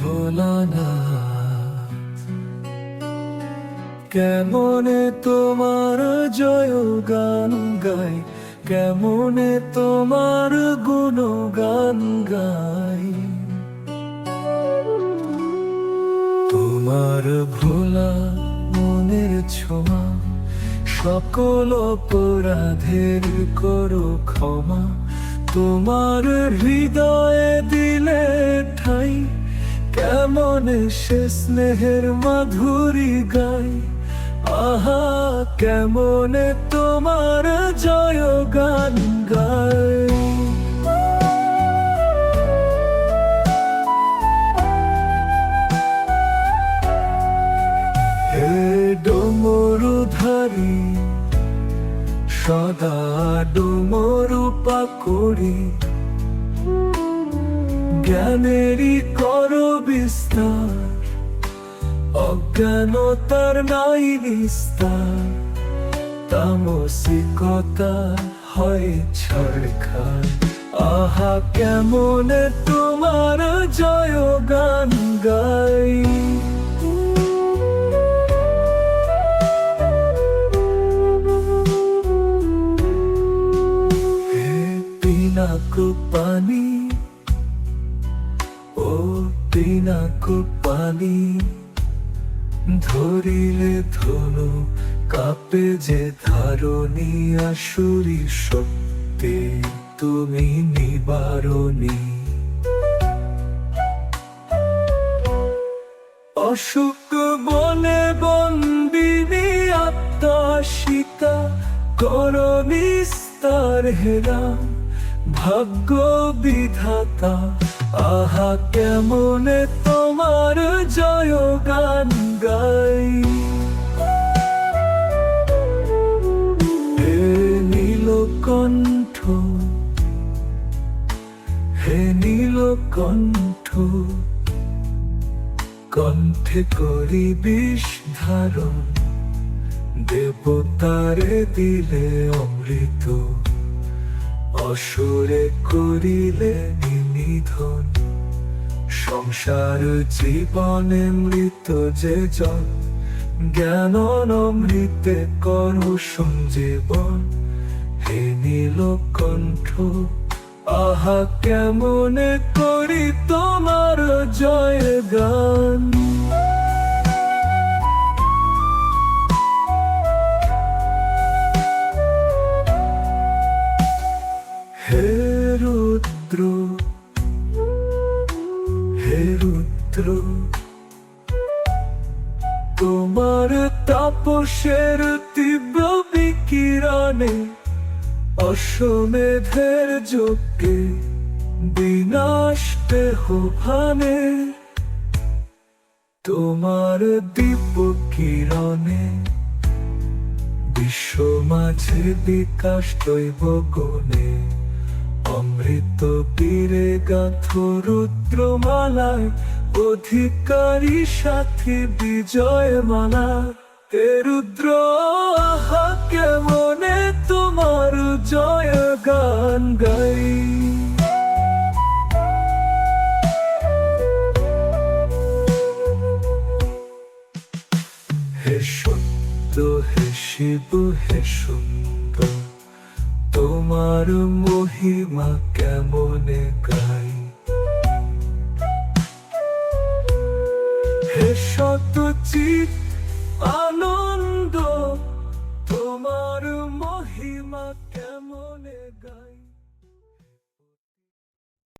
ভোলানাথ। কেমনে তোমার জয় গান গাই, কেমনে তোমার গুণগান গাই। তোমার ভোলা মনের ছোঁয়া, সকল অপরাধের করো ক্ষমা। তোমার হৃদয়ে দিলে ঠাই, কেমনে সে স্নেহের মাধুরী গাই। আহা কেমনে তোমার জয় গান গাই। হে ডমরুধারী, সদা ডমরু পাকড়ি, জ্ঞানেরই কর বিস্তার, অজ্ঞানতার নাই নিস্তার। তামসিকতা হয় ছাড়খাড়, আহা কেমনে তোমার জয় গান গাই। হে পিনাকপানি, ও পিনাকপানি, ধরিলে ধনু কাপে যে ধারণী। আসুরি শক্তি তুমি নিবারণী, অসুখ বনে বন্দিনী আত্মা সীতা। কর নিস্তার হেরা ভাগ্য বিধাতা, আহা কেমনে তোমার জয় গান গাই। হে নীলকণ্ঠ, হে নীলকণ্ঠ, কণ্ঠে করি বিষ ধারণ। দেবতারে দিলে অমৃত, অসুরে করিলে নিধন। সংসার জীবনে মৃত যে জন, জ্ঞান অমৃতে কর সঞ্জীবন। হে নীলকণ্ঠ, আহা কেমনে করি তোমার জয় গান। হে রুদ্র, হে রুদ্র, তোমার তাপসের তীব্র বিকিরণে, অশ্বমেধের যজ্ঞে বিনাশ দেহ ভানে। তোমার দিব্য কিরণে বিশ্ব মাঝে বিকাশ দৈব গুণে। অমৃত বীরে গাথ রুদ্রমালায়, অধিকারী সাথী বিজয় মালা। হে রুদ্র, আহা কেমনে তোমার জয় গান গাই। হে সত্য, হে শিব, হে সুন্দর, তোমার মহিমা কেমনে গাই। হে সত চিত্ত,